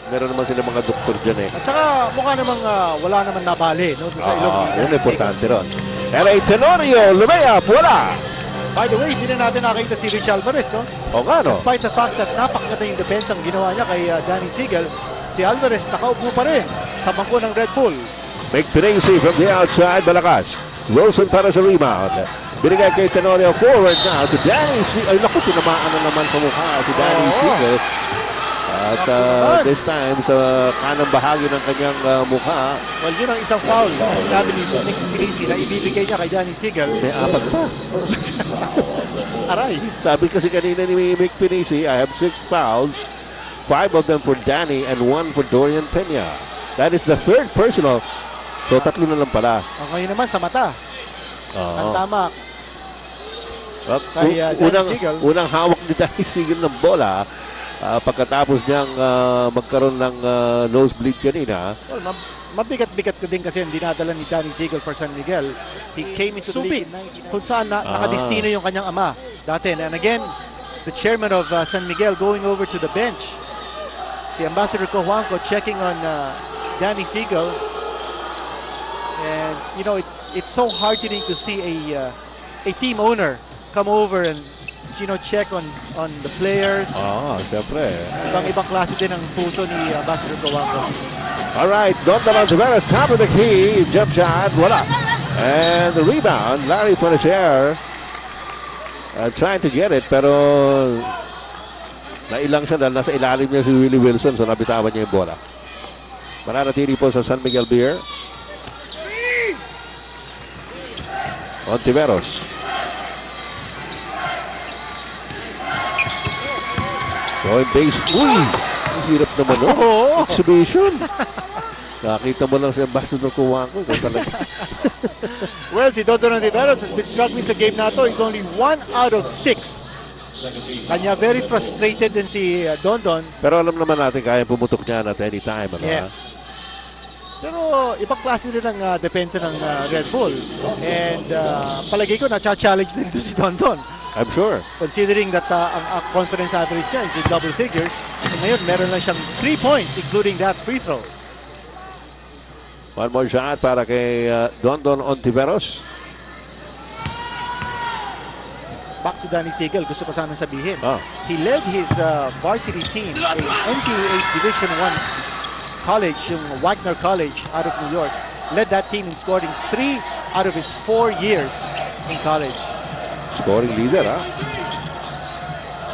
Meron naman sila mga doktor dyan eh. At saka mukha namang wala naman nabali, no? Doon sa ilong. Yun importante ron. LA Tenorio, lumayap, wala. By the way, hindi na natin nakita si Rich Alvarez, no? O nga, no? Despite the fact that napakaganda yung defense ang ginawa niya kay Danny Siegel, si Alvarez nakaupo pa rin sa bangko ng Red Bull. Make Pinesi from the outside, malakas. Wilson para sa rebound. Binigay kay Tenorio forward now to Danny Siegel. Ay, naku, tinamaan na naman sa mukha si Danny Siegel. At this time, sa kanang bahagi ng kanyang mukha. Well, yun ang isang foul na sinabi ni Nick Pinesi na ibibigay niya kay Danny Siegel. May apat pa. Aray. Sabi kasi kanina ni Mick Pinesi, I have 6 fouls. 5 of them for Danny and 1 for Dorian Peña. That is the third personal. So, 3 na lang pala. Okay naman sa mata. Ang tama. Unang hawak ni Danny Siegel ng bola. Pagkatapos niyang magkaroon ng nosebleed kanina. Well, mabigat-bigat ka din kasi ang dinadala ni Danny Siegel for San Miguel. He came into the league kung saan nakadestino yung kanyang ama dati. And again, the chairman of San Miguel going over to the bench. Si Ambassador Cojuangco checking on Danny Siegel. And you know, it's so heartening to see a team owner come over and check on the players. Siyempre. Ibang klase din ang puso ni Ambassador Cojuangco. Alright, Dondon Alvarez, top of the key. Jump shot, wala. And the rebound, Larry Fonacier trying to get it, pero nailang siya dahil nasa ilalim niya si Willie Wilson, so nabitawan niya yung bola. Mananatili po sa San Miguel Beer. Ontiveros. Going base. Uy! Ang hirap naman, no? Exhibition. Nakita mo lang si Ambassador Cojuangco. Well, si Dondon Ontiveros has been struggling sa game na to. He's only 1 out of 6. Kanya very frustrated din si Dondon. Pero alam naman natin kaya pumutok niya at any time. Ano? Yes. Pero ibang klase din ang depensa ng Red Bull. And palagay ko na-challenge din ito si Dondon. I'm sure. Considering that ang confidence average niya is in double figures. And ngayon, meron lang siyang 3 points including that free throw. One more shot para kay Dondon Ontiveros. Back to Danny Siegel, gusto ko sana sabihin. He led his varsity team, a NCAA Division I college, yung Wagner College out of New York. Led that team in scoring 3 out of his 4 years in college. Scoring leader, ha?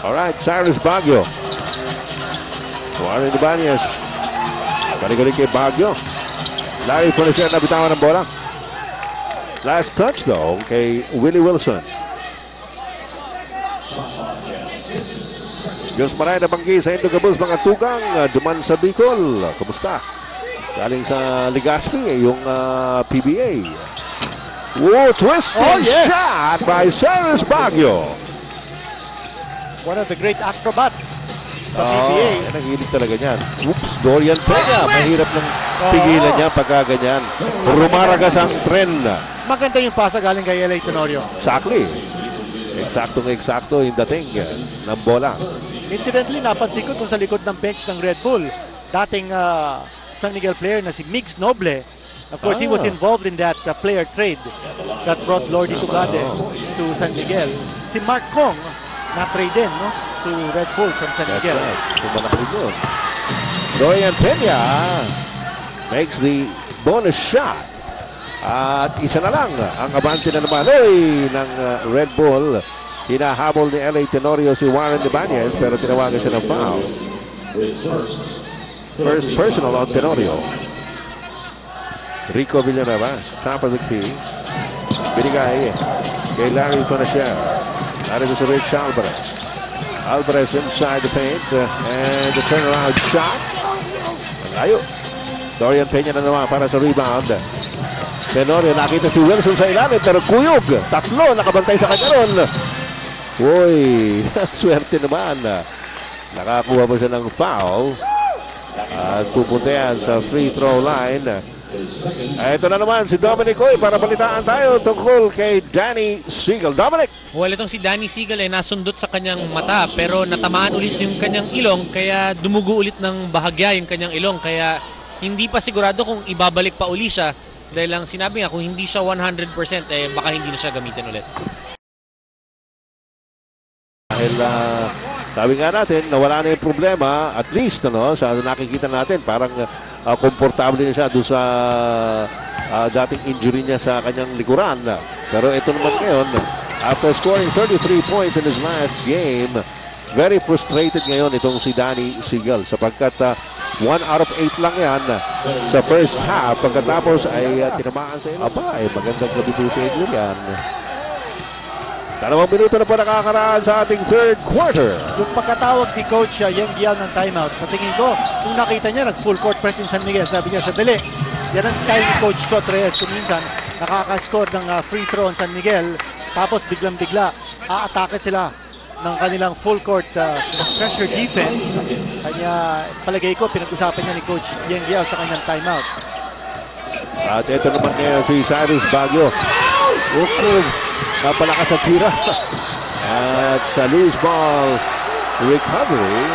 Alright, Cyrus Baguio. Warren Ibanez. Balik-balik kay Baguio. Larry Fonacier nabitawan ng bola. Last touch though kay Willie Wilson. Diyos maray na banggi sa Indogabos mga tugang. Duman sa Bicol. Kamusta? Galing sa Legazpi, yung PBA. Whoa, twisting shot by Cyrus Baguio. One of the great acrobats sa PBA. Naghilig talaga niyan. Oops, Dorian Peña. Mahirap ng pigilan niya pagka ganyan. Rumaragas ang trend. Maganda yung pasa galing kay LA Tenorio. Exactly. Eksaktong-eksakto yung dating ng bola. Incidentally, napansin ko kung sa likod ng bench ng Red Bull, dating San Miguel player na si Migs Noble. Of course, he was involved in that player trade that brought Lordy Tugade to San Miguel. Si Mark Kong, na-trade din, no? To Red Bull from San Miguel. Right. Dorian Peña makes the bonus shot. At isa na lang ang abante na naman ng Red Bull. Hinahabol ni LA Tenorio si Warren Ibanez pero tinawagan siya ng foul. First personal on Tenorio. Rico Villanueva, top of the key. Binigay kay Larry Fonacier. Narito si Rich Alvarez. Alvarez inside the paint and the turnaround shot. Layo. Dorian Peña na naman para sa rebound. Tenorio, nakita si Wilson sa ilalim pero kuyog. Tatlo nakabantay sa kanya ron. Uy, swerte naman. Nakakuha mo siya ng foul. At pupunta yan sa free throw line Ito na naman si Dominic Oy para balitaan tayo tungkol kay Danny Segal. Dominic! Well, itong si Danny Segal ay nasundot sa kanyang mata pero natamaan ulit yung kanyang ilong kaya dumugo ulit ng bahagya yung kanyang ilong kaya hindi pa sigurado kung ibabalik pa uli siya dahil lang sinabi nga kung hindi siya 100% eh baka hindi na siya gamitin ulit. Dahil sabi nga natin nawala na yung problema at least sa nakikita natin parang komportable na siya doon sa dating injury niya sa kanyang likuran. Pero ito naman ngayon, after scoring 33 points in his last game, very frustrated ngayon itong si Danny Segal sapagkat 1 out of 8 lang yan sa first half. Pagkatapos ay tinamaan sa ilo. Aba, magandang gabi po sa inyo yan. 2 minuto na po nakakaraan sa ating third quarter. Yung pagkatawag ni Coach Yeng Guiao ng timeout, sa tingin ko, kung nakita niya nag-full court press in San Miguel, sabi niya, sandali. Yan ang style ni Coach Chot Reyes. Kung minsan, nakaka-score ng free throw on San Miguel, tapos biglang-bigla, aatake sila ng kanilang full court pressure defense. Kanya, palagay ko, pinag-usapan niya ni Coach Yeng Guiao sa kanyang timeout. At ito naman ngayon si Cyrus Baguio. Napalakas ang tira. At sa loose ball recovery,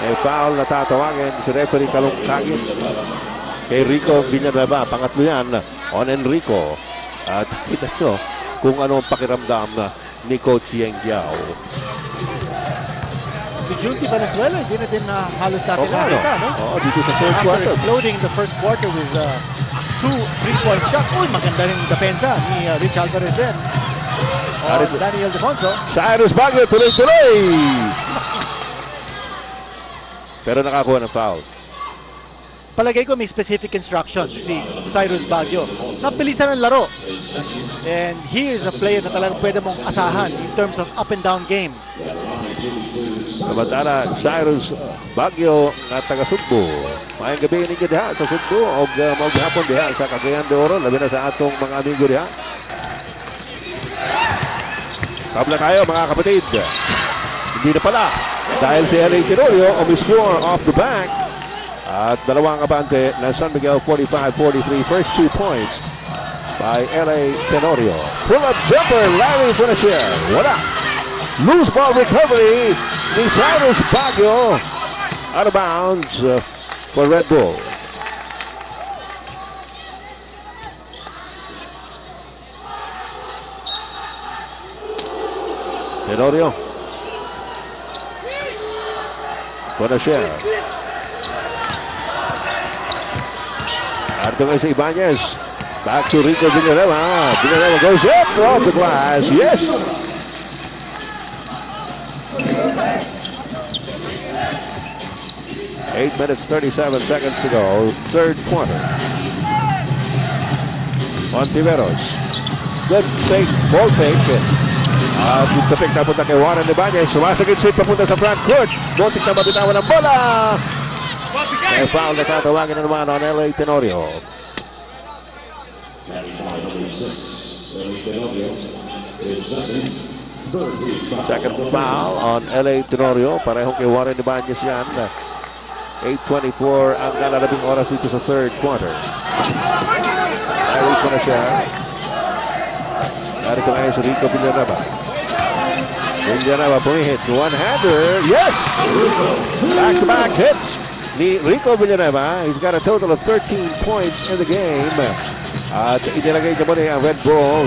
ay foul na tatawagin si referee Kalungkagin kay Rico Villanueva. Pangatlo yan on Enrico. At kita nyo kung ano ang pakiramdam ni Coach Yeng Guiao. Si Junti Valenzuela, hindi na din halos natin nakita, no? Oo, dito sa third quarter. After exploding the first quarter with 2 3-point shots. Uy, maganda rin depensa ni Rich Alvarez din. Daniel Defonso. Cyrus Baguio, tuloy-tuloy! Pero nakakuha ng foul. Palagay ko may specific instructions si Cyrus Baguio. Napilisan ang laro. And he is a player na talagang pwede mong asahan in terms of up and down game. Samantala, Cyrus Baguio na taga-Sugbo. Mayang gabi ninyo diha sa Sugbo o maghapon diha sa Cagayan de Oro. Labi na sa atong mga amigo diha. Kabla tayo mga kapatid. Hindi na pala. Dahil si LA Tenorio umi-score off the back. At dalawang abante na San Miguel 45-43. First 2 points by LA Tenorio. Pull-up jumper, Larry Funacier. Wala. Loose ball recovery ni Cyrus Baguio. Out of bounds for Red Bull. Tenorio. Funacier. Arto ngayon sa Ibanez. Back to Rico Villanueva. Villanueva goes up off the glass. Yes! Eight minutes, 37 seconds to go. Third quarter. Ontiveros. Good fake, ball fake. Dito pick na punta kay Warren Ibanez. Sumasagid sweep papunta sa front court. Muntik na mabitawan ng bola. May foul na tatawagin na naman on LA Tenorio. Second foul on LA Tenorio. Parehong kay Warren Ibanez yan. 8:24 ang nalalabing oras dito sa third quarter. Ayos ko na siya. Narito ngayon si Rico Villanueva. Villanueva pumihit. One-hander. Yes! Back-to-back hits ni Rico Villanueva. He's got a total of 13 points in the game. At inilagay niya muna ang Red Bull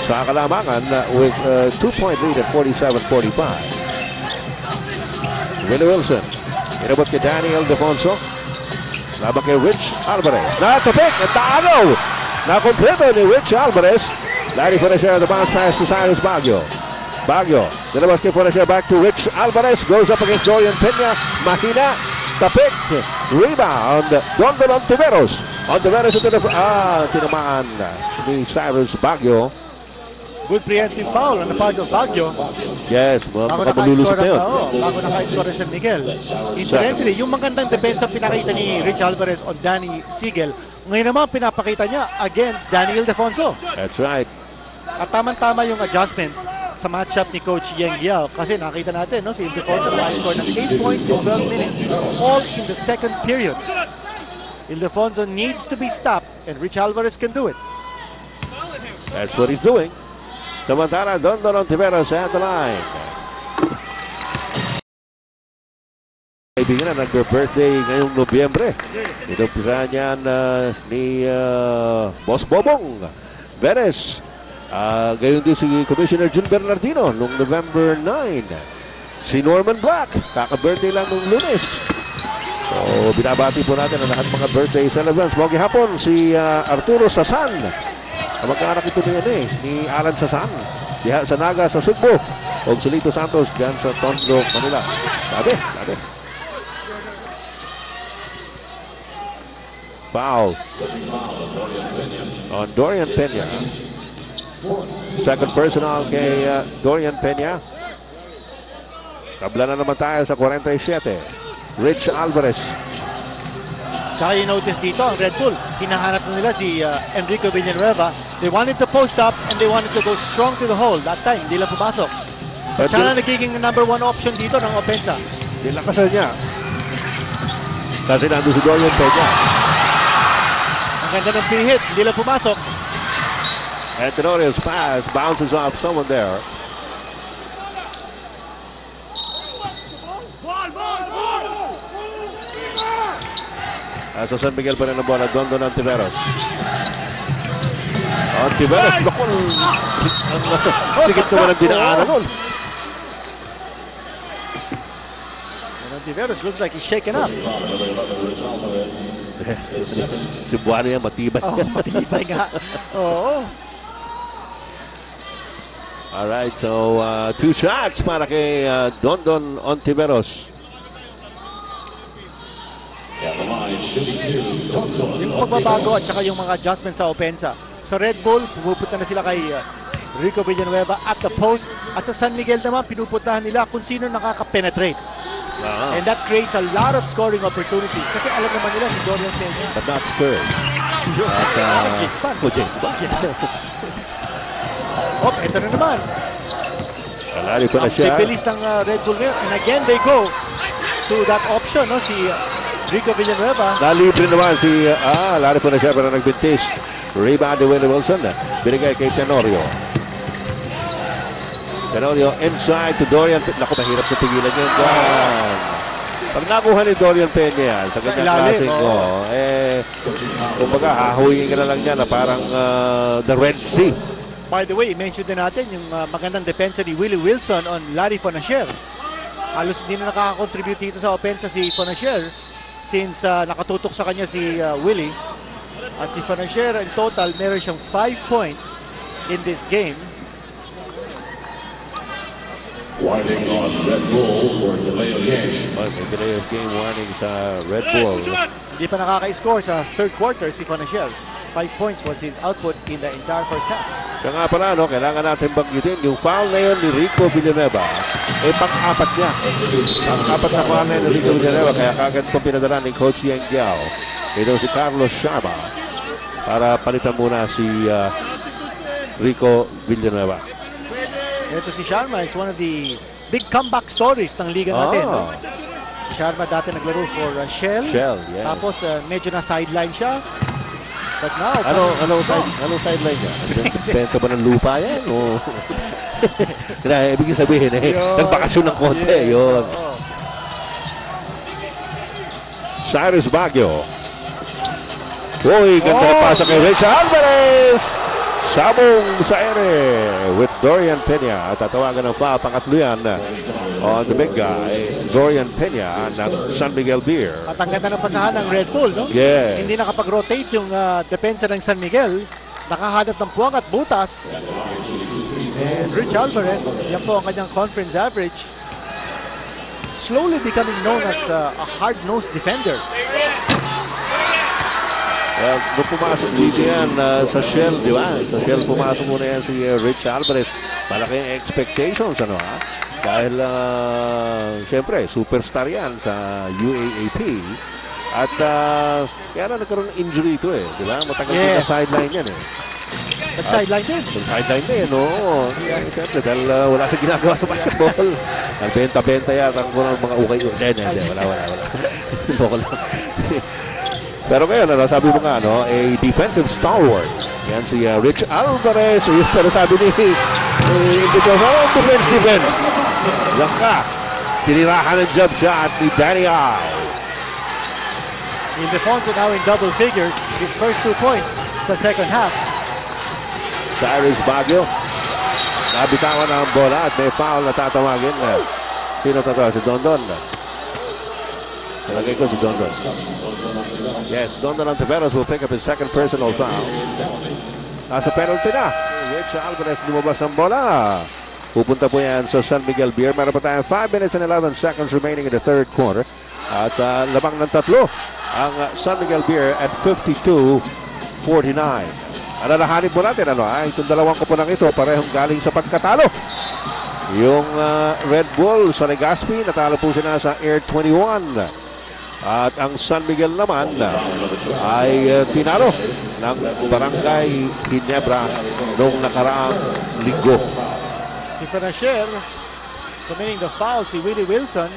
sa kalamangan with a 2-point lead at 47-45. Willie Wilson. Inabot kay Daniel Defonso. Laban kay Rich Alvarez. Natapik at taano. Nakompleto ni Rich Alvarez. Larry Funacier the bounce pass to Cyrus Baguio. Baguio. Nilabas kay Funacier back to Rich Alvarez. Goes up against Dorian Pena. Mahina. Tapik. Rebound. Don Ontiveros. Ontiveros ito na tinamaan ni Cyrus Baguio. Good preemptive foul on the part of Baguio. Yes, bago naka-score rin San Miguel. Incidentally, yung magandang depensa pinakita ni Rich Alvarez on Danny Segal, ngayon naman pinapakita niya against Daniel Defonso. That's right. At tama-tama yung adjustment sa matchup ni Coach Yeng Guiao. Kasi nakita natin, no, si Defonso naka-score ng 8 points in 12 minutes, all in the second period. Ildefonso needs to be stopped, and Rich Alvarez can do it. That's what he's doing. Samantala, Dondon Ontiveros at the line. Kaibigan na nag-birthday ngayong Nobyembre. Inumpisa niyan ni Boss Bobong Perez. Gayon din si Commissioner Jun Bernardino noong November 9. Si Norman Black, kaka-birthday lang noong Lunes. So, binabati po natin ang lahat mga birthday celebrants. Mga hapon, si Arturo Sasan. Magkaanak ito ni Alan Sasan. Diha sa Naga sa Cebu. O si Lito Santos dyan sa Tondo, Manila. Sabi. Foul on Dorian Peña. Second personal kay Dorian Peña. Tabla na naman tayo sa 47. Rich Alvarez. Tsaka you notice dito, ang Red Bull, hinahanap na nila si Enrico Villanueva. They wanted to post up and they wanted to go strong to the hole. That time, hindi lang pumasok. Siya na nagiging number 1 option dito ng opensa. Nilakasan niya. Kasi nandun si Dorian Peña. Ang ganda ng pihit, hindi lang pumasok. And Tenoria's pass bounces off someone there. Sa San Miguel pa rin ang bola, Dondon Ontiveros. Ontiveros, bakul! Sigit naman ang dinaanan nun. Ontiveros looks like he's shaken up. Si Buwana yan, matibay. Matibay nga. Oo. Alright, so 2 shots para kay Dondon Ontiveros. Yung pagbabago at saka yung mga adjustments sa opensa. Sa Red Bull, pumupunta na sila kay Rico Villanueva at the post. At sa San Miguel naman, pinupuntahan nila kung sino nakaka-penetrate. And that creates a lot of scoring opportunities. Kasi alam naman nila si Dorian Peña. But not stirred. Ito na naman. Alari pa na siya. Ang bilis ng Red Bull ngayon. And again, they go to that option, no? Si Rico Villanueva. Nalibre naman si lari po na siya pero nagbintis. Rebound ni Willie Wilson. Binigay kay Tenorio. Tenorio inside to Dorian. Naku, mahirap na pigilan yan. Pag nakuha ni Dorian Peña yan sa kanyang klaseng kumbaga hahuyin ka na lang yan na parang the Red Sea. By the way, mention din natin yung magandang depensa ni Willie Wilson on Larry Fonacier. Halos hindi na nakaka-contribute dito sa opensa si Fonacier since nakatutok sa kanya si Willie. At si Fonacier in total meron siyang 5 points in this game. Warning on Red Bull for delay of game. May delay of game warning sa Red Bull. Hindi pa nakaka-score sa third quarter si Fonacier. 5 points was his output in the entire first half. Kaya nga pala, kailangan natin banggitin yung foul na yun ni Rico Villanueva. Pang-apat niya. Pang-apat na foul na yun ni Rico Villanueva. Kaya kagad po pinadala ni Coach Yang Giao. Ito si Carlos Sharma para palitan muna si Rico Villanueva. Ito si Sharma is one of the big comeback stories ng liga natin. No? Si Sharma dati naglaro for Shell. Yeah. Tapos medyo na sideline siya. But now, anong sideline niya? Benta ba ng lupa yan? O... ibig sabihin nagbakasyon ng konti. Yun. Cyrus Baguio. Uy, ganda na pasa kay Rich Alvarez. Sabong sa ere with Dorian Peña. At tatawagan ng pangatlo yan on the big guy, Dorian Peña ng San Miguel Beer. At ang ganda ng pasahan ng Red Bull, no? Yeah. Hindi nakapag-rotate yung depensa ng San Miguel. Nakahanap ng puwang at butas. And Rich Alvarez, yan po ang kanyang conference average. Slowly becoming known as a hard-nosed defender. Well, nung pumasok dito yan sa Shell, di ba? Sa Shell pumasok muna yan si Rich Alvarez. Malaking expectations, Dahil, siyempre, superstar yan sa UAAP. At, kaya na nagkaroon ng injury ito di ba? Matagal din na sideline yan Sideline din. Sideline din, oo. Siyempre, dahil wala sa ginagawa sa basketball. Nagbenta-benta yata ang mga ukay. Hindi, wala. Loko lang. Pero ngayon, sabi mo nga, no, a defensive stalwart. Yan si Rich Alvarez. Pero sabi ni defense. Yan ka. Tinirahan ng jump shot ni Danny I. Ildefonso now in double figures. His first 2 points sa second half. Cyrus Baguio. Nabitawan na ang bola at may foul na tatawagin. Sino to? Si Dondon. Nalagay ko si Dondon. Yes, Dondon Antiveros will pick up his second personal foul. Nasa penalty na. Rich Alvarez lumabas ang bola. Pupunta po yan sa San Miguel Beer. Meron pa tayong 5 minutes and 11 seconds remaining in the third quarter. At lamang ng 3 ang San Miguel Beer at 52-49. Alalahanin po natin, itong dalawang koponan ito, parehong galing sa pagkatalo. Yung Red Bull sa Legazpi, natalo po sila sa Air 21. At ang San Miguel naman ay tinalo ng Barangay Ginebra noong nakaraang linggo. Si Fernasher committing the foul, si Willie Wilson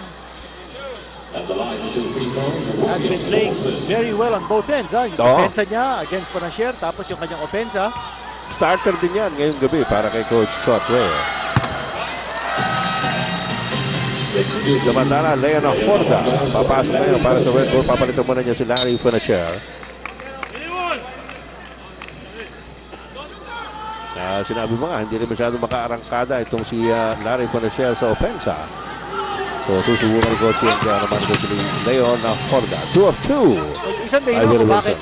has been playing very well on both ends. Yung opensa niya against Fernasher, tapos yung kanyang opensa. Starter din yan ngayong gabi para kay Coach Chotwe. Samantala, Leon Horda papasok ngayon para sa Red Bull. Papalitan muna niya si Larry Fernasher. Sinabi mo nga, hindi rin masyadong makaarangkada itong si Larry Fernasher sa opensa. So susubukan ni Coach yan kaya naman ito si Leon Horda. 2 of 2. Isang dahilan kung bakit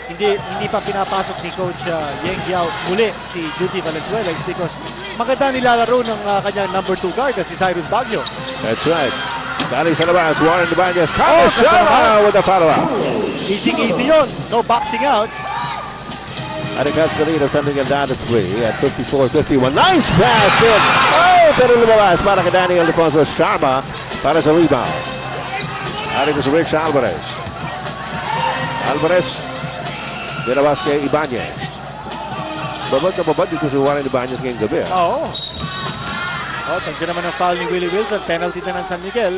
hindi pa pinapasok ni Coach Yeng Giao muli si Judy Valenzuela is because maganda nilalaro ng kanyang number 2 guard si Cyrus Baguio. That's right. Dali sa labas, Warren Ibanez. With a follow-up. Easy yun. No boxing out. I think that's the lead of San Miguel down to 3 at 54-51. Nice pass in. Pero lumabas para kay Daniel Ildefonso Sharma para sa rebound. Aring ko si Rich Alvarez. Dinabas kay Ibanez. Babad dito si Warren Ibanez ngayong gabi. Oo. Tandiyan naman ang foul ni Willie Wilson. Penalty na ng San Miguel.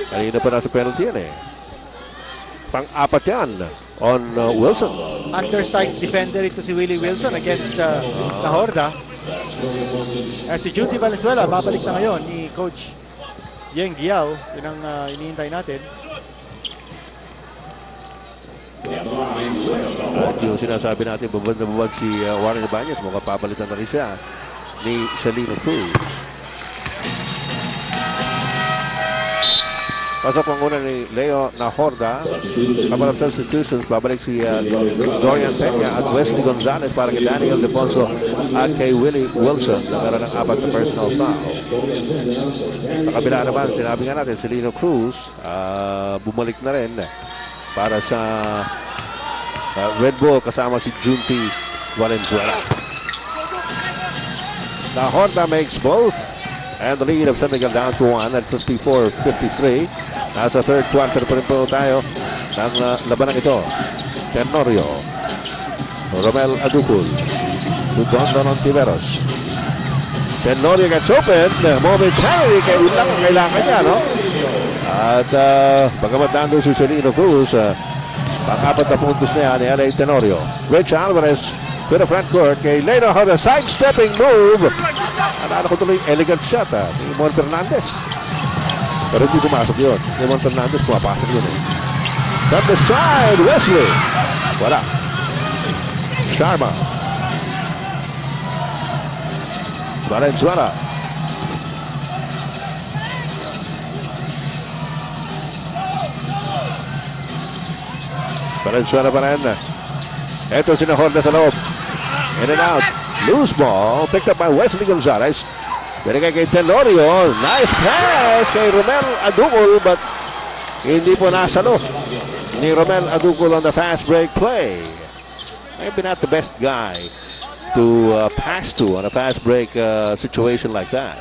Kanina pa nasa penalty yan Pang-apat yan on Wilson. Undersized defender ito si Willie Wilson against the Horda. At si Judy Valenzuela, babalik na ngayon ni Coach Yeng Giao. Yun ang iniintay natin. At yung sinasabi natin, babad na babad si Warren Ibanez. Mukhang papalitan na rin siya ni Celino Cruz. Pasok ang una ni Leo Horda. Couple of substitutions. Babalik si Dorian Peña at Wesley Gonzalez para kay Daniel Ildefonso at kay Willie Wilson. Nagkaroon ng 4 na personal foul. Sa kabila naman, sinabi nga natin, Celino Cruz bumalik na rin para sa Red Bull kasama si Junti Valenzuela. Horda makes both. And the lead of San Miguel down to 1 at 54-53. Nasa third quarter pa rin po tayo ng labanang ito. Tenorio. Romel Aducul. To Dondon Antiveros. Tenorio gets open. Momentarily, kailangan niya, no? At bagamat nandun si Celino Cruz, pang-4 na puntos na yan ni L.A. Tenorio. Rich Alvarez to the front court. Kay Leno Horda, sidestepping move. Ano ko tuloy, elegant shot ni Mon Fernandez. Pero hindi pumasok yun. Ni Mon Fernandez, pumapasok yun From the side, Wesley. Wala. Sharma. Valenzuela. Valenzuela pa rin. Ito si Horda sa loob. In and out. Loose ball, picked up by Wesley Gonzalez. Binigay kay Tenorio. Nice pass kay Romel Aducul, but hindi po nasalo ni Romel Aducul on the fast break play. Maybe not the best guy to pass to on a fast break situation like that.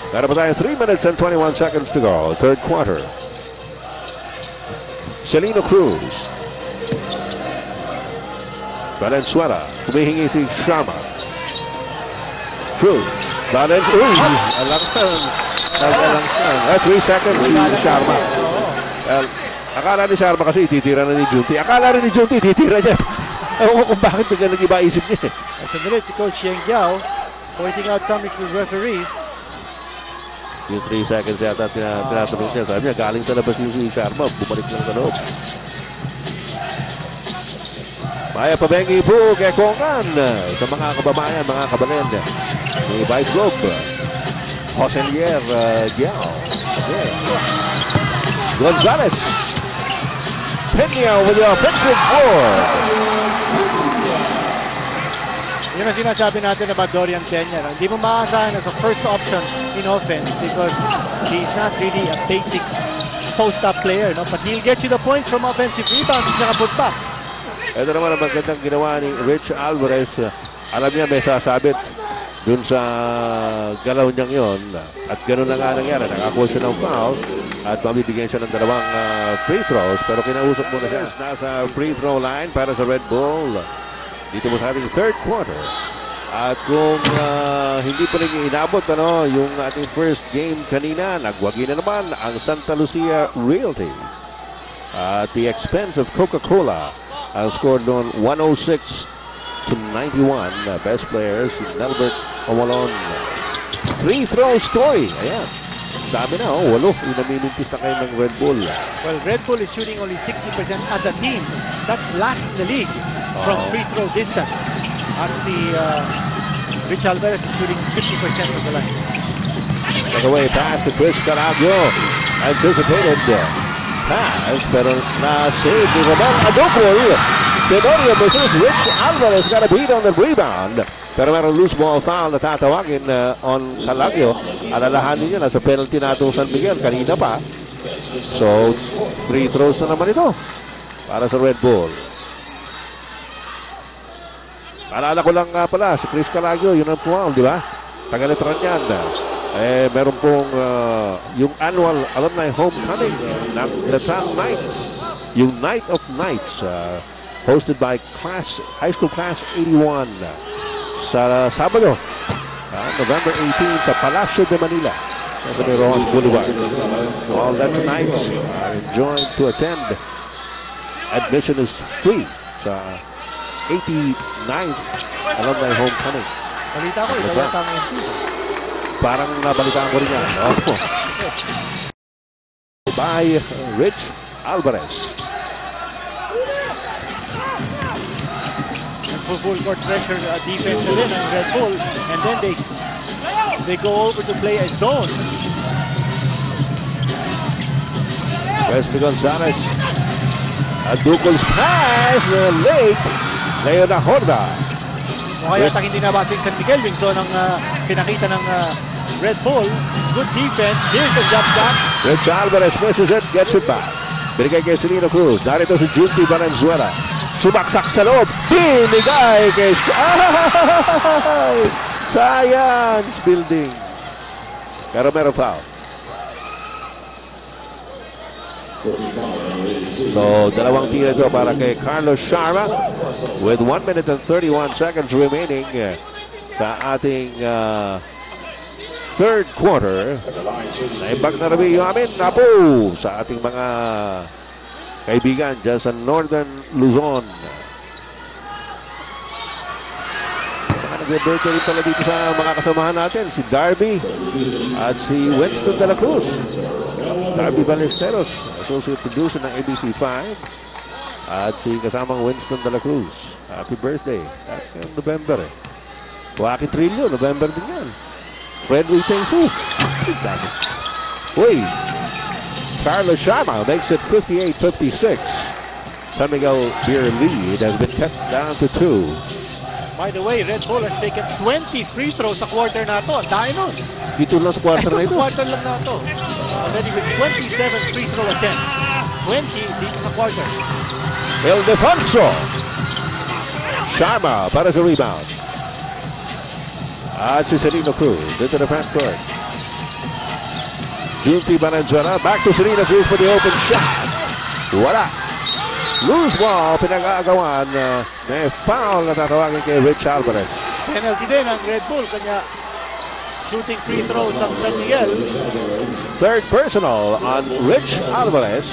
Got about 3 minutes and 21 seconds to go. Third quarter. Celino Cruz. Valenzuela. Humihingi si Sharma. Cruz. Valenzuela. Alangsan. 3 seconds si Sharma. Akala ni Sharma kasi ititira na ni Junti. Akala rin ni Junti ititira niya. Ewan ko kung bakit bigla nag-iba isip niya. Sa minute, si Coach Yeng Giao pointing out something to the referees. Yung 3 seconds yata tinatanong niya. Sabi niya, galing sa labas yung si Sharma. Bumalik lang sa loob. Maya Pabengi po kay Kongan. Sa mga kababayan, mga kabalan ni Vice Globe. Joselier Giao. Gonzalez. Peña with the offensive board. Yun ang sinasabi natin about Dorian Peña. No? Hindi mo maasahan as a first option in offense because he's not really a basic post-up player. No? But he'll get you the points from offensive rebounds at saka putbacks. Ito naman ang magandang ginawa ni Rich Alvarez. Alam niya may sasabit dun sa galaw niyang yon. At gano'n na nga nangyari. Nakakuha siya ng foul at mabibigyan siya ng 2 free throws. Pero kinausap mo na siya. Nasa free throw line para sa Red Bull. Dito mo sa ating third quarter. At kung hindi pa rin inabot yung ating first game kanina, nagwagi na naman ang Santa Lucia Realty. At the expense of Coca-Cola, ang score doon 106-91. Best players, Nelbert Omalon. Free throw story. Ayan. Dami na, 8 yung namimintis na kayo ng Red Bull. Well, Red Bull is shooting only 60% as a team. That's last in the league from free throw distance. At si Rich Alvarez is shooting 50% of the line. Take away pass to Chris Caraglio. Anticipated pass, pero na-save ni Ramon Adopol. Tenorio versus Rich Alvarez got a beat on the rebound. Pero meron loose ball foul na tatawagin on Caraglio. Alalahanin niyo, nasa penalty na itong San Miguel kanina pa. So, free throws na naman ito para sa Red Bull. Alala ko lang nga pala, si Chris Caraglio, yun ang foul, di ba? Taga-letran yan. Meron pong yung annual alumni homecoming ng Letran Nights. Yung Night of Nights, hosted by High School Class 81. Sa Sabado, November 18 sa Palacio de Manila, sa Ron Boulevard. All that tonight are enjoined to attend. Admission is free sa 89th Alumni Homecoming. Balita ko, ito yata ang MC. Parang nabalitaan ko rin yan. By Rich Alvarez. Full court pressure defense na rin ang Red Bull, and then they go over to play a zone. Wesley Gonzalez. Aducol's pass late. Leo na Horda. Kaya hindi nabasing San Miguel yung zone ang pinakita ng Red Bull. Good defense. Here's the jump shot. Rich Alvarez misses it, gets it back. Binigay kay Celino Cruz. Narito si Junti Valenzuela. Sumaksak sa loob. Binigay kay Science Building. Pero meron foul. So, 2 tira ito para kay Carlos Sharma with 1 minute and 31 seconds remaining sa ating third quarter. Naimbag na rabi yung amin. Napo sa ating mga kaibigan dyan sa Northern Luzon. Nag-birthday rin pala dito sa mga kasamahan natin, si Darby at si Winston de la Cruz. Darby Ballesteros, associate producer ng ABC5, at si kasamang Winston de la Cruz. Happy birthday. At November Joaquin Trillo, November din yan. Fred Uitengsu. Uy! Carlos Sharma makes it 58-56. San Miguel beer lead has been cut down to 2. By the way, Red Bull has taken 20 free throws sa quarter na ito. Ang dahil nun. Dito lang sa quarter na ito. Sa quarter lang na ito. Already with 27 free throw attempts. 20 dito sa quarter. Ildefonso. Sharma para sa rebound. At si Celino Cruz into the front court. Junti Valenzuela back to Celino Cruz for the open shot. Wala. Loose ball, pinag-aagawan. May foul na tatawagin kay Rich Alvarez. Penalty din ang Red Bull. Kanya shooting free throws ang San Miguel. Third personal on Rich Alvarez.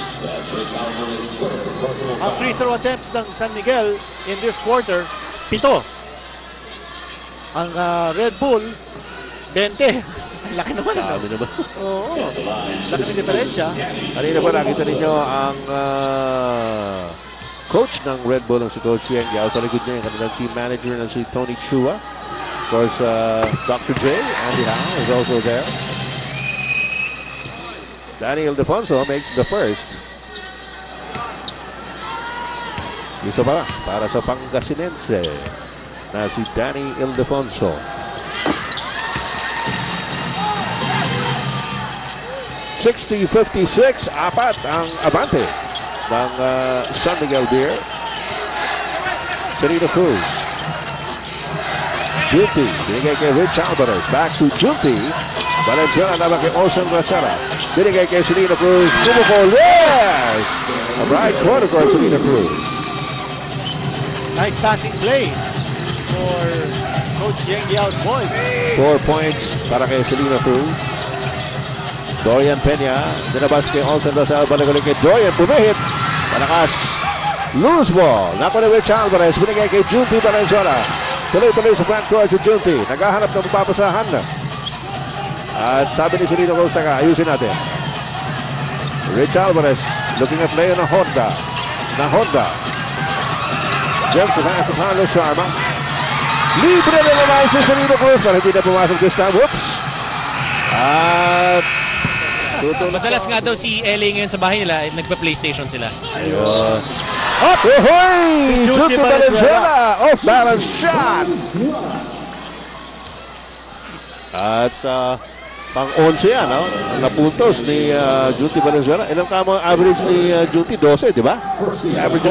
Ang free throw attempts ng San Miguel in this quarter, 7. Ang Red Bull, 20. Laki naman. Sabi naman. Oo. Laki ng diferensya. Kanina pa nakita ninyo ang coach ng Red Bull, ang si Coach Yeng Yao. Sa likod niya yung kanilang team manager na si Tony Chua. Of course, Dr. J, Andy Howe is also there. Danny Ildefonso makes the first. Isa para sa Pangasinense na si Danny Ildefonso. 60-56, apat ang abante ng San Miguel Beer. Serino Cruz. Junti, binigay kay Rich Alvarez. Back to Junti. Valenzuela naman kay Olsen Rosera. Binigay kay Serino Cruz. Sumukol, yes! A bright corner for Serino Cruz. Nice passing play for Coach Yeng Yao's boys. 4 points para kay Serino Cruz. Dorian Peña, dinabas kay Olsen Rosel, balik ulit kay Dorian, pumihit, malakas, loose ball, naku ni Rich Alvarez, binigay kay Junti Valenzuela, tuloy-tuloy sa front court si Junti, naghahanap ng mapapasahan na, at sabi ni Serino Cruz, ayusin natin. Rich Alvarez, looking at Leo Honda, jumps the pass to Carlos Sharma, libre na naman si Serino Cruz, pero hindi na pumasok this time, whoops, at Madalas nga daw si LA ngayon sa bahay nila, nagpa-PlayStation sila. ayun. Ahoy! Junti Valenzuela! Off-balance shot! At pang-11 yan, no? Napuntos ni Junti Valenzuela. Ilang kamo average ni Junti? 12, di ba? Average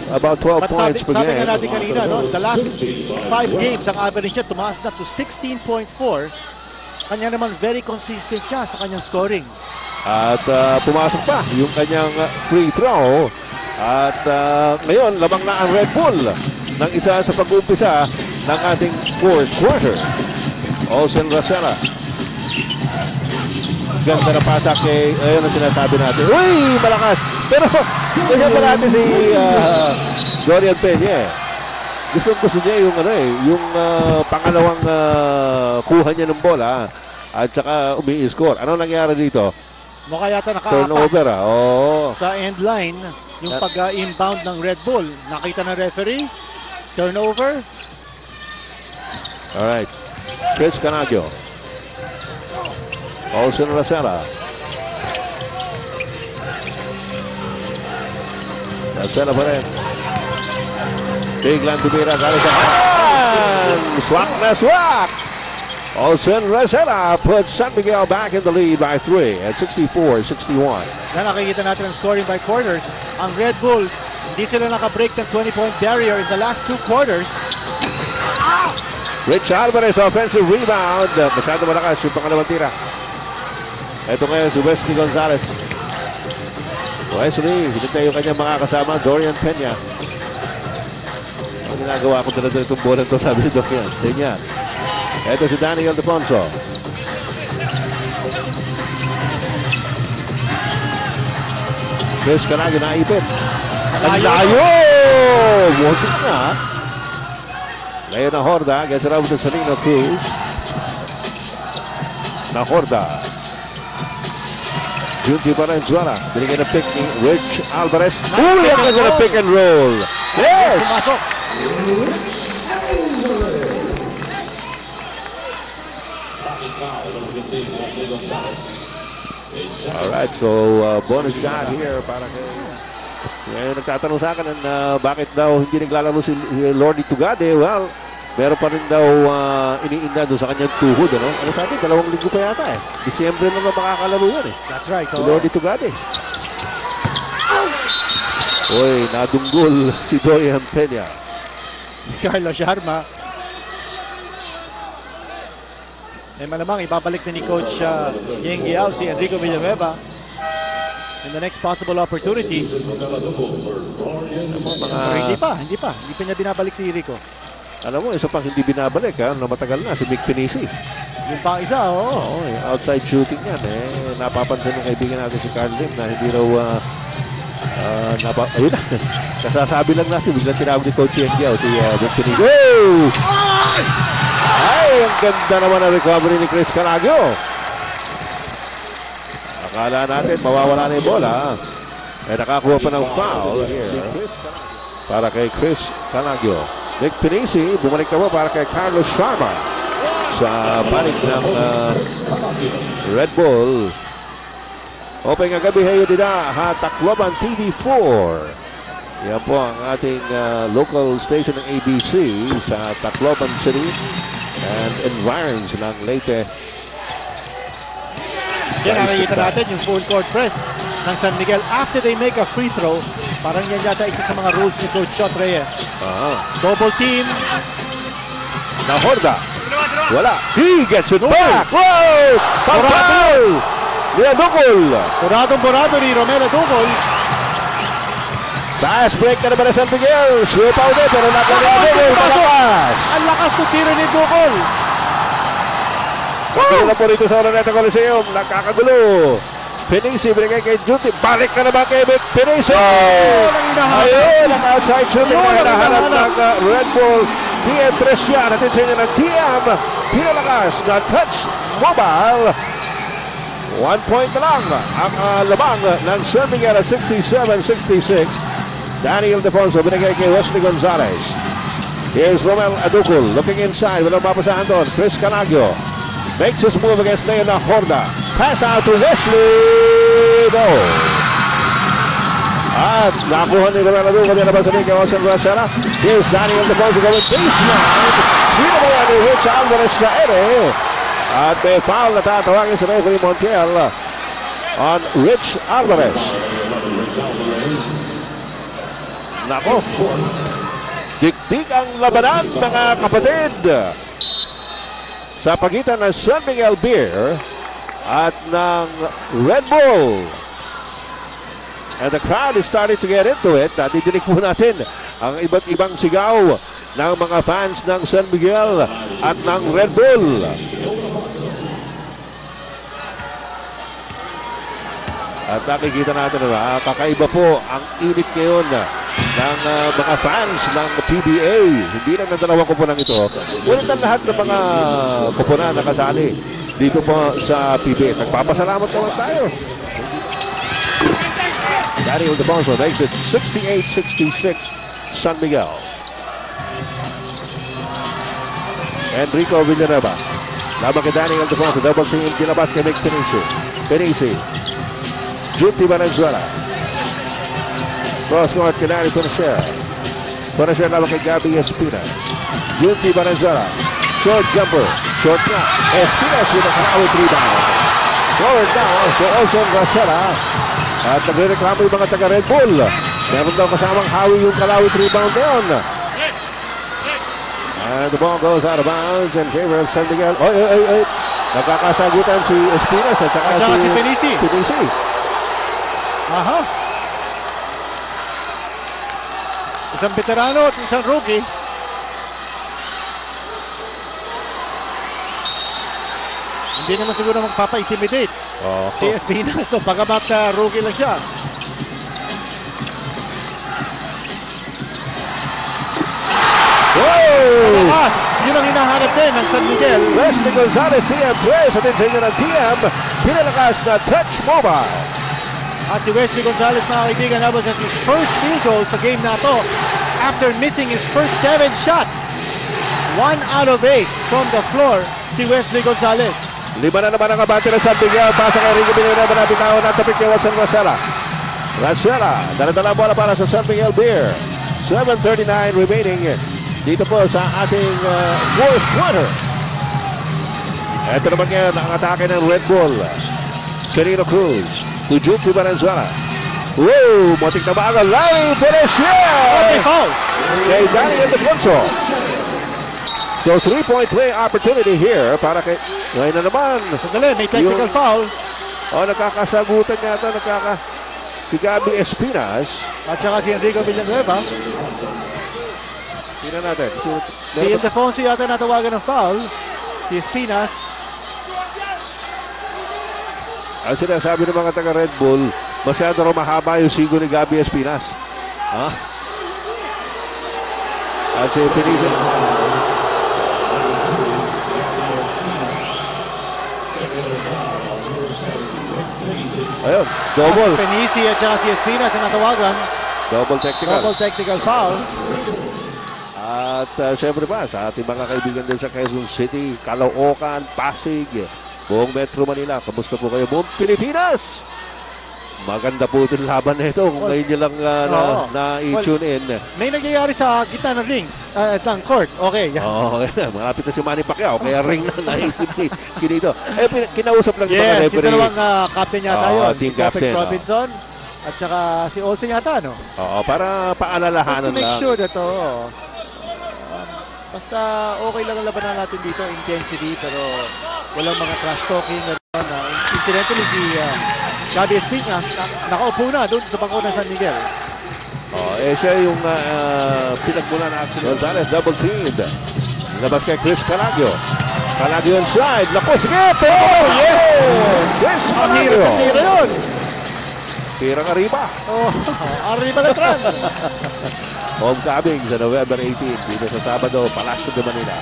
about 12 points per game. Sabi nga natin kanina, no? The last 5 games, ang average niya tumaas na to 16.4. Kanya naman very consistent siya sa kanyang scoring. At pumasok pa yung kanyang free throw. At ngayon, lamang na ang Red Bull ng isa sa pag-umpisa ng ating fourth quarter. Olsen Rosera. Ganda na pasak kay, ayun ang sinasabi natin. Uy, malakas! Pero, kaya pa natin si Dorian Peña. Gusto niya yung yung pangalawang kuha niya ng bola at saka umi-score. Ano nangyari dito? Mukha yata turnover sa end line yung pag-inbound ng Red Bull. Nakita ng referee. Turnover. Alright. Chris Canadio. Olsen Rosera. Rosera pa rin. Biglang tumira galing sa swak na swak. Olsen Rosera puts San Miguel back in the lead by 3 at 64-61. Na nakikita natin ang scoring by quarters. Ang Red Bull, hindi sila nakabreak ng 20-point barrier in the last 2 quarters. Rich Alvarez offensive rebound. Masyado malakas yung pangalawang tira. Ito ngayon si Wesley Gonzalez. Wesley, hinintay yung kanyang mga kasama, Dorian Peña. Ang ginagawa ko talaga itong bola ito, sabi ni Doc yan. Peña. Ito si Danny Ildefonso. Chris Canadio naipit. Ang layo! Walking na. Layo na Horda. Gets it over to Serino Cruz. Na Horda. Junti Valenzuela. Binigay na pick ni Rich Alvarez. Uli ang na pick and roll. Yes! Pumasok. Alright, so bonus shot here para kay... Ngayon nagtatanong sa akin bakit daw hindi naglalaro si Lordy Tugade. Well, meron pa rin daw iniinda doon sa kanyang tuhod. Ano sabi? 2 linggo pa yata eh. Disyembre na makakalaro yan eh. That's right. Si Lordy Tugade. Uy, nadunggol si Dorian Peña. Carlos Sharma. Malamang ibabalik na ni Coach Yeng Yao si Enrico Villanueva in the next possible opportunity. Hindi pa niya binabalik si Enrico. Alam mo, isa pang hindi binabalik na matagal na, si Mick Pinisi. Yung pang isa, oo. Outside shooting yan napapansin ng kaibigan natin si Carl Lim na hindi raw ayun na. Kasasabi lang natin, biglang tinawag ni Coach Yengiao si Mick Pinisi. Ay, ang ganda naman ang recovery ni Chris Canagio. Akala natin mawawala na yung bola. Nakakuha pa ng foul para kay Chris Canagio. Mick Pinisi, bumalik na po para kay Carlos Sharma sa panig ng Red Bull. Open nga gabi, hayo dida, Tacloban TV4. Yan po ang ating local station ng ABC sa Tacloban City and environs ng Leyte. Yan, nakikita natin yung full court press ng San Miguel after they make a free throw. Parang yan yata isa sa mga rules ni Coach Chot Reyes. Double team. Na Horda. Wala. He gets it back. Wow! Pagpapal! Nila Dukol. Buradong-burado ni Romero Dukol. Fast break na naman na San Miguel. Shoot out din pero nakakalimutan. Malakas. Ang lakas ng tiro ni Dukol. Kagulo po rito sa Oroneta Coliseum. Nakakagulo. Pinisi, binigay kay Junti. Balik na naman kay Mick Pinisi. Ayun, ang outside shooting na hinahanap ng Red Bull. TM Tresya. Natin sa inyo ng TM. Pinalakas na touch mobile. 1 point na lang ang labang ng San Miguel at 67-66. Daniel Defonso binigay kay Wesley Gonzalez. Here's Romel Adukul looking inside. Walang mapasahan doon. Chris Canagio makes his move against Leona Horda. Pass out to Wesley. No. At nakuha ni Romel Adukul. Yan naman sa Miguel Osen Rosera. Here's Daniel Defonso going baseline. Sino mo yan ni Rich Alvarez sa ere. At may foul na tatawagin sa referee Montiel on Rich Alvarez. Nako. Dikdik ang labanan, mga kapatid, sa pagitan ng San Miguel Beer at ng Red Bull. And the crowd is starting to get into it. Didinig po natin ang iba't ibang sigaw ng mga fans ng San Miguel at ng Red Bull. At nakikita natin na kakaiba po ang init ngayon ng mga fans ng PBA. Hindi lang ng dalawang kupunan ito. Ngunit ang lahat ng mga kupunan na kasali dito po sa PBA. Nagpapasalamat naman tayo. Daniel Defonso makes it 68-66 San Miguel. Enrico Villanueva. Laban kay Daniel Defonso. Double team. Kinabas kay Mick Pinisi. Pinisi. Junti Valenzuela. Cross court kay Danny Punisher. Punisher laban kay Gabby Espina. Junti Valenzuela. Short jumper. Short shot. Espinas with a Kalawit rebound. Forward down to Olson Rosera. At nagre-reklamo yung mga taga Red Bull. Meron daw kasamang hawi yung Kalawit rebound na yun. And the ball goes out of bounds in favor of San Miguel. Oy. Nagkakasagutan si Espinas at saka si Pinisi. Aha. Isang veterano at isang rookie. Hindi naman siguro magpapa-intimidate si Espinas. So, pagamat rookie lang siya. Malakas! Yun ang hinahanap din ng San Miguel. Wesley Gonzalez, TM3. Sa tinsinyo ng TM, pinalakas na touch mobile. At si Wesley Gonzalez, mga kaibigan, that was his first field goal sa game na to after missing his first 7 shots. 1 out of 8 from the floor, si Wesley Gonzalez. 5 na naman ang kabante ng San Miguel. Pasa kay Ricky Villanueva na bitawan at tapik kay Watson Rosella. Dala-dala bola para sa San Miguel Beer. 7:39 remaining dito po sa ating fourth quarter. Ito naman yan ang atake ng Red Bull. Serino Cruz. Junti Valenzuela. Whoa! Matik na ba ang Larry Punisher? Kay Daniel Defonso. So 3-point play opportunity here para kay... Ngayon na naman. Sandali, may technical foul. Nakakasagutan yata. Si Gabby Espinas. At saka si Enrico Villanueva. Tingnan natin. Si Ildefonso yata natawagan ng foul. Si Espinas. Ang sinasabi ng mga taga Red Bull, masyado raw mahaba yung sigo ni Gabby Espinas. Ha? At si Felicia. Ayun, double. Si Penisi at saka si Espinas ang natawagan. Double technical. Double technical foul. At syempre pa, sa ating mga kaibigan din sa Quezon City, Caloocan, Pasig, buong Metro Manila. Kamusta po kayo? Buong Pilipinas! Maganda po itong laban na ito kung ngayon nyo lang na-i-tune in. May nangyayari sa gitna ng ring, ng court. Okay. Oo, malapit na si Manny Pacquiao, kaya ring na naisip ni Kinito. Kinausap lang yung mga Yes, si referee. dalawang captain yata yun. Team Si Copex captain. Robinson at saka si Olsen yata, no? Oo, para paalalahanan Just to make lang. sure that, basta okay lang ang labanan natin dito, intensity, pero walang mga trash talking. Incidentally, si Gabby Espinas nakaupo na doon sa bangko ng San Miguel. Siya yung pinagmulan na action. Gonzalez, double teamed. Labas kay Chris Calagio. Calagio inside. Naku, sige! Oh, yes! Chris Calagio! Ang hira yun! Pirang arriba. Arriba na tran! Homecoming sa November 18 dito sa Sabado, Palacio de Manila.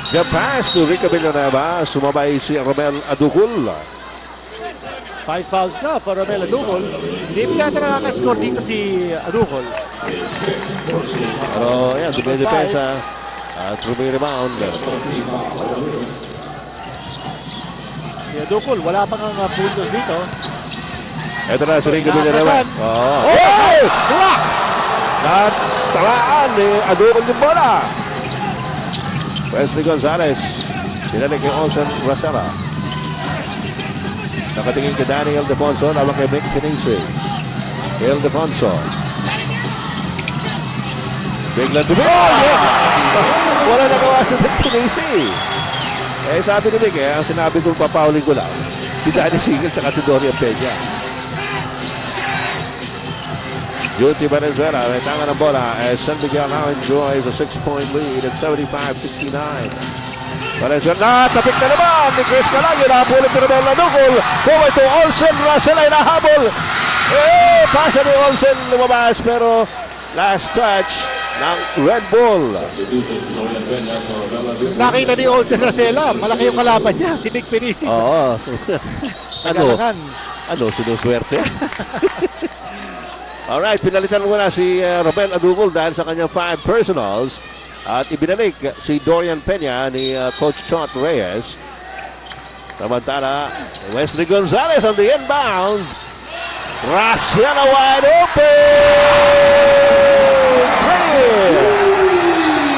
The pass to Rico Villanueva. Sumabay si Romel Aducul. 5 fouls na for Romel Aducol. Hindi yata nakaka-score dito si Aducol. Pero yan, depensa at rebound. Si Aducol, wala pang ang puntos dito. Ito na si Rico Villanueva. Oh! Block! Natalaan ni Aducul yung bola. Wesley Gonzalez. Sinalik kay Olsen Rosella. Nakatingin kay Danny Ildefonso. Laban kay Mick Pinisi. Ildefonso. Bigla to Mick. Oh, yes! Wala nagawa si Mick Pinisi. Sabi ni Mick, ang sinabi kong papaulin ko lang, si Danny Sigel at si Dorian Peña. Juti Valenzuela, may tanga ng bola as San Miguel now enjoys a 6-point lead at 75-69. Valenzuela, tapik na naman ni Chris Calagio. Napulit ni Romel Aducol. Kung ito, Olsen Russell ay nahabol. Pasa ni Olsen lumabas pero last touch ng Red Bull. Nakita ni Olsen Rosella, malaki yung kalaban niya, si Mick Pinisi. Oo. Ano, sinuswerte? Alright, pinalitan muna si Romel Aducol dahil sa kanyang 5 personals at ibinalik si Dorian Peña ni Coach Chot Reyes. Samantala, Wesley Gonzalez on the inbounds. Rasiana wide open!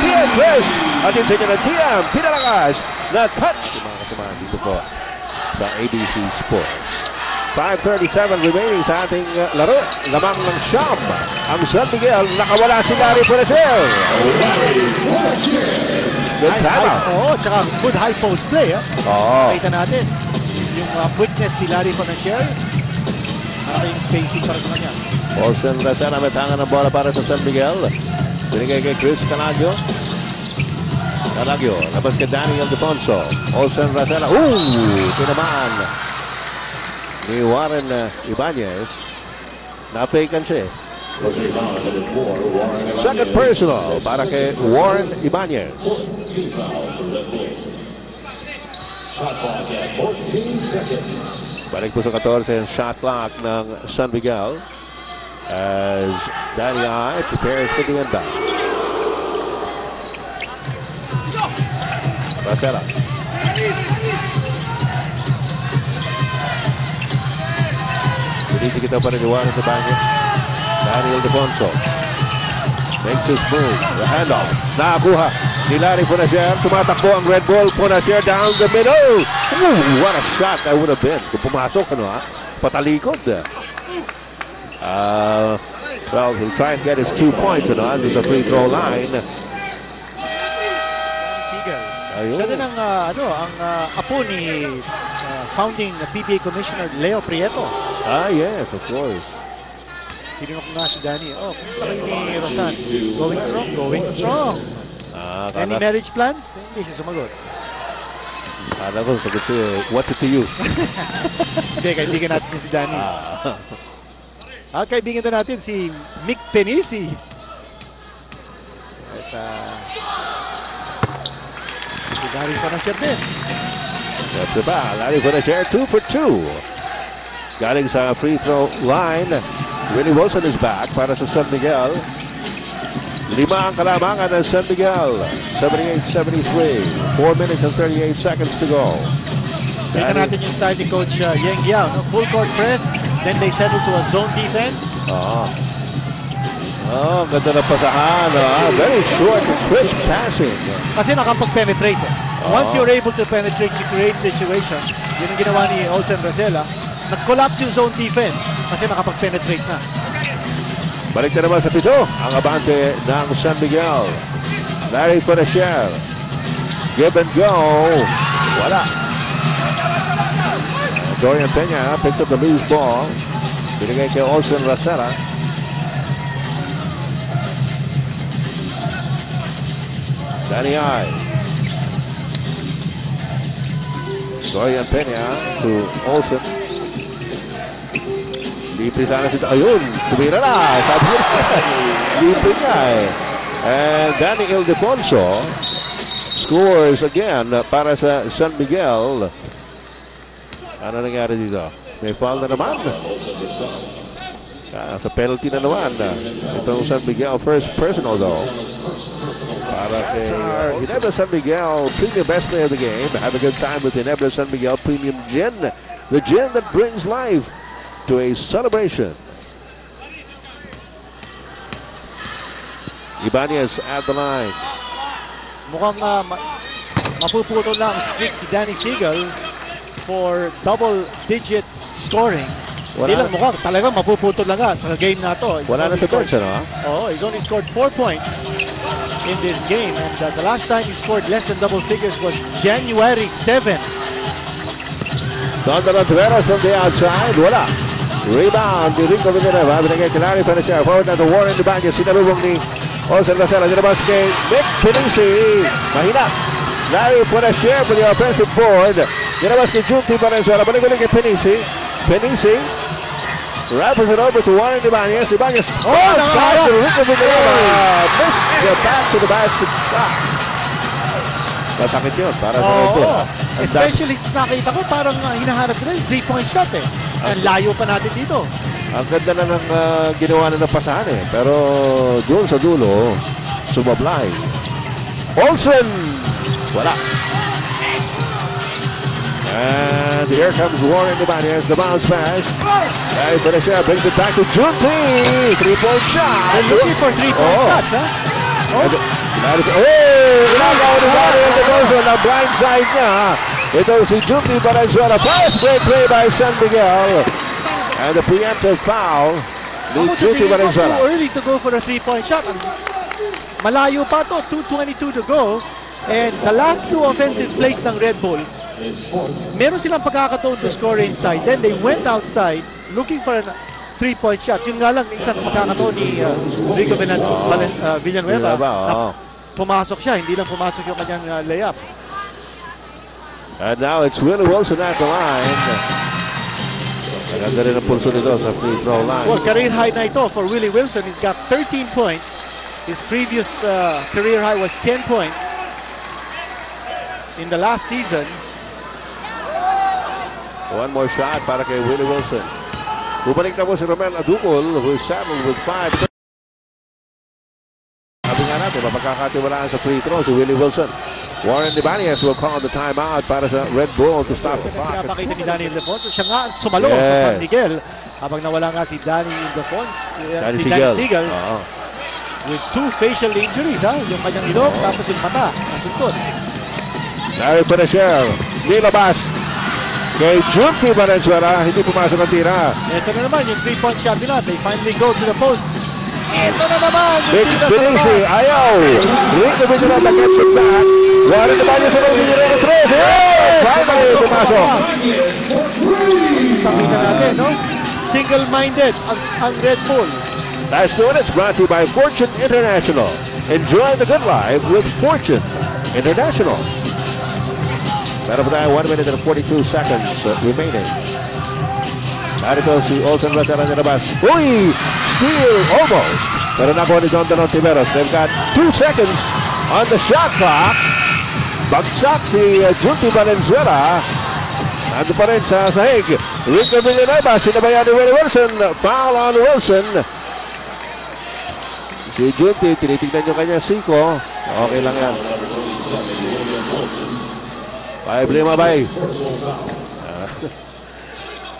Tian Trish! Atin sa inyo ng Tian, pinalakas na touch. Mga kasamahan dito po sa ABC Sports. 5:37 remaining sa ating laro. Lamang ng siyam. Ang San Miguel, nakawala si Larry Punacer. Good timeout. Tsaka good high post play. Nakita natin yung quickness ni Larry Punacer. Yung spacing para sa kanya. Olsen Rosella, may tangan ng bola para sa San Miguel. Binigay kay Chris Calagio. Calagio, labas kay Danny Ildefonso. Olsen Rosella. Tinamaan ni Warren Ibanez. Napakan siya. Second personal para kay Warren Ibanez. Balik po sa 14 shot clock ng San Miguel as Danny I prepares for the inbound. Rosella. Pinitigit ang paniniwala ng Ibanez. Danny Ildefonso makes his move. The handoff. Nakakuha ni Larry Punacer. Tumatakbo ang Red Bull. Punacer down the middle. What a shot that would have been. Kung pumasok, patalikod. Well, he'll try and get his 2 points as a free throw line. Siegel. Ayun. Siya din ang apo ni founding PBA Commissioner Leo Prieto. Yes, of course. Tinanong ko nga si Danny, kumusta kayo ni Rosan? Going strong? Going strong. Any marriage plans? Hindi siya sumagot. Kala ko, sagot siya, what's it to you? Hindi, kaibigan natin si Danny. At kaibigan na natin si Mick Penisi. At si Danny pa na share din. That's the ball. Larry for a share, 2 for 2. Galing sa free throw line. Willie Wilson is back para sa San Miguel. 5 ang kalamangan ng San Miguel. 78-73. 4 minutes and 38 seconds to go. Tingnan natin yung style ni Coach Yeng Yao. No? Full court press, then they settle to a zone defense. Ganda na pasahan. Very short and crisp passing. Kasi nakapag-penetrate. Once you're able to penetrate, you create situations. Yun ang ginawa ni Olsen Rosella. Nag-collapse yung zone defense kasi nakapag-penetrate na. Balik na naman sa 7 ang abante ng San Miguel. Larry Conacher. Give and go. Wala. Dorian Peña picks up the loose ball. Binigay kay Olsen Rosella. Danny I. Dorian Peña to Olsen. Libre sana si ayun, tumira na. Sabi niya, libre niya eh. And Danny Ildefonso scores again para sa San Miguel. Ano nangyari dito? May foul na naman. Sa penalty na naman. Itong San Miguel, first personal though. Para kay Ginebra San Miguel, premium best player of the game. Have a good time with Ginebra San Miguel Premium Gin. The gin that brings life to a celebration. Ibanez at the line. Mukhang mapuputol na ang streak ni Danny Seagal for double-digit scoring. Hindi lang mukhang talagang mapuputol lang sa game na to. Wala na sa bench, ano? He's only scored 4 points in this game. And the last time he scored less than double figures was January 7. Sondra Taveras from the outside. Wala. Rebound ni Rico Villanueva. Binigay kay Larry Conacher. Forward na to Warren Ibanez. Sinalubong ni Olsen Rosella. Dinabas kay Mick Penisi. Mahina. Larry Conacher for the offensive board. Dinabas kay Junti Valenzuela. Balik-balik kay Penisi. Penisi. Wrappers it over to Warren Ibanez. Ibanez. Scott to Rico Villanueva. Missed the back to the basket. Masakit yun para sa Red Bull. Especially nakita ko parang hinaharap nila yung 3-point shot eh. Ang layo pa natin dito. Ang ganda na ng ginawa na ng pasahan eh. Pero doon sa dulo, sumablay. Olsen! Wala. And here comes Warren Ibanez, the bounce pass. Larry Conacher brings it back to Junti. 3-point shot. They're looking for 3-point shots, ha? Ginagawa ni Larry Ildefonso na blind side niya. Ito si Junti Valenzuela. Fast break play by San Miguel. And the preemptive foul ni Junti Valenzuela. Too early to go for a 3-point shot. Malayo pa to, 2:22 to go. And the last 2 offensive plays ng Red Bull, meron silang pagkakataon to score inside. Then they went outside looking for a 3-point shot. Yun nga lang, isang pagkakataon ni Rico Villanueva na pumasok siya. Hindi lang pumasok yung kanyang layup. And now it's Willie Wilson at the line. Maganda rin ang pulso nito sa free throw line. Well, career high na ito for Willie Wilson. He's got 13 points. His previous career high was 10 points in the last season. One more shot para kay Willie Wilson. Bumalik na po si Romel Aducol who is saddled with 5. Sabi nga natin, mapagkakatiwalaan sa free throw si Willie Wilson. Warren Ibanez will call the timeout para sa Red Bull to stop the clock. Pinapakita ni Danny Ildefonso. Siya nga ang sumalo sa San Miguel. Habang nawala nga si Danny Ildefonso. Si Danny Seagal. With 2 facial injuries, ha? Yung kanyang ilong, tapos yung mata. Nasuntot. Larry Conacher. Nilabas. Kay Junti Valenzuela. Hindi pumasok ang tira. Ito na naman yung 3-point shot nila. They finally go to the post. Ito na naman. Big Penisi. Ayaw. Rico Villanueva gets it back. Warren Ibanez sa mga Villanueva 3. Finally pumasok. Pakita natin, no? single-minded ang Red Bull. Last 2 minutes brought to you by Fortune International. Enjoy the good life with Fortune International. Meron po tayo 1 minute and 42 seconds remaining. Narito si Olsen Rosera nilabas. Uy! Steal almost. Pero nakuha ni John Donon Tiveros. They've got 2 seconds on the shot clock. Bagsak si Junti Valenzuela. Nandun pa rin sa sahig. Rico Villanueva, sinabayan ni Willie Wilson. Foul on Wilson. Si Junti, tinitignan yung kanya siko. Okay lang yan. 5-5 bay.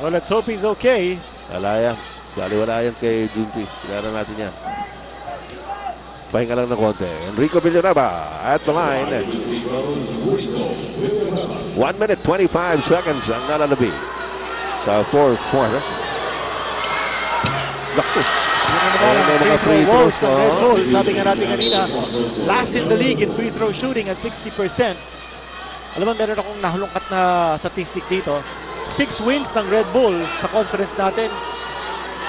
Well, let's hope he's okay. Wala yan. Wala yan kay Junti. Kailangan natin yan. Pahinga lang ng konti. Enrico Villanueva at the line. 1 minute 25 seconds ang nalalabi sa fourth quarter. Naku. Mga free throws ng Red Bull. Sabi nga natin kanina, last in the league in free throw shooting at 60%. Alam mo, meron akong nahulungkat na statistic dito. 6 wins ng Red Bull sa conference natin.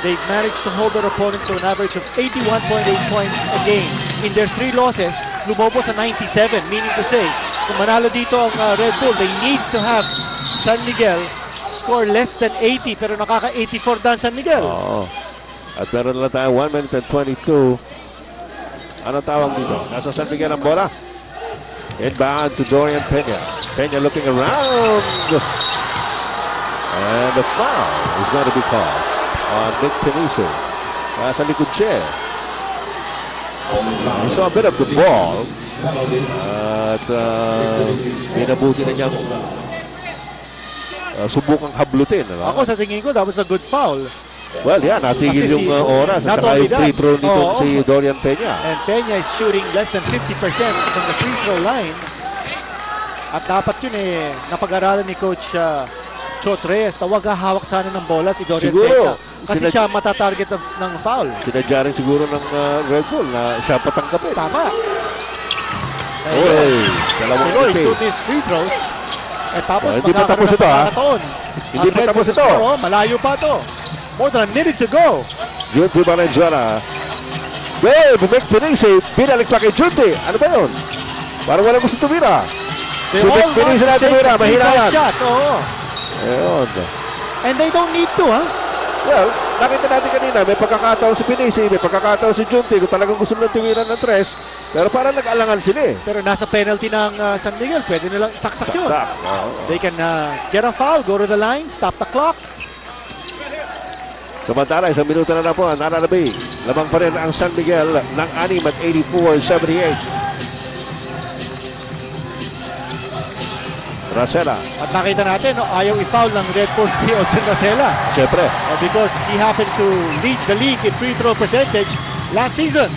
They've managed to hold their opponents to an average of 81.8 points a game. In their 3 losses, lumobo sa 97. Meaning to say, kung manalo dito ang Red Bull, they need to have San Miguel score less than 80. Pero nakaka-84 dan San Miguel. Oo. At meron na tayo 1 minute and 22. Anong tawag dito? Nasa San Miguel ang bola. Inbound to Dorian Peña. Peña looking around. And the foul is going to be called on Nick Peniso. Nasa likod siya. We saw a bit of the ball. At minabuti na niyang subukang hablutin. Ako sa tingin ko, that was a good foul. Well, yeah, natigil yung oras. At saka yung free throw nito si Dorian Peña. And Peña is shooting less than 50% from the free throw line. At dapat yun napag-aralan ni Coach Chot Reyes na wag hahawak sana ng bola si Dorian Peña. Kasi siya matatarget ng foul. Sinadya rin siguro ng Red Bull na siya patanggapin. Tama. Oy, dalawang to these free throws. At tapos hindi pa tapos ito, ha? Hindi pa tapos ito. Malayo pa ito. More than a minute to go. Junti Valenzuela. Babe, Nick Peniso. Binalik pa kay Junti. Ano ba yun? Parang wala gusto tumira. Si Nick Peniso na tumira. Mahina yan. Ayun. And they don't need to, ha? Well, nakita natin kanina, may pagkakataon si Peniso, may pagkakataon si Junti kung talagang gusto nilang tumiran ng 3. Pero parang nag-alangan sila eh. Pero nasa penalty ng San Miguel, pwede nilang saksak yun. Oh. They can get a foul, go to the line, stop the clock. Samantala, 1 minuto na po ang nararabi. Lamang pa rin ang San Miguel ng 6 at 84-78. Rosella. At nakita natin, ayaw i-foul ng Red Bull si Olsen Rosella. Siyempre. Because he happened to lead the league in free throw percentage last season.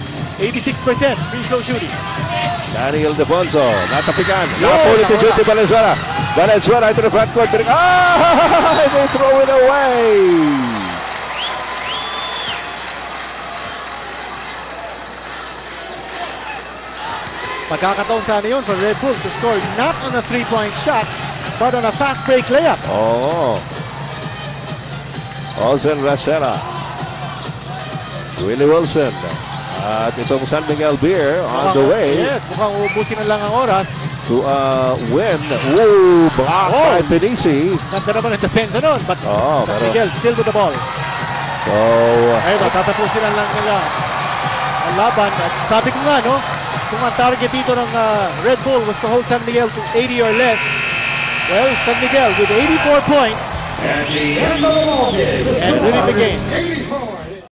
86% free throw shooting. Daniel Defonso, natapikan. Napulit ni Junti Valenzuela. Valenzuela into the front court. They throw it away. Magkakataon sana yun for Red Bull to score not on a 3-point shot, but on a fast break layup. Oh. Olsen Rosella. Willie Wilson. At itong San Miguel Beer on the way. Yes, mukhang ubusin na lang ang oras. To win. Ooh, blocked by Peniso. Ganda naman ang depensa nun, but San Miguel still with the ball. So, ayun, tatapusin na lang nila ang laban. At sabi ko nga, no, kung ang target dito ng Red Bull was to hold San Miguel to 80 or less, well, San Miguel with 84 points and winning the game.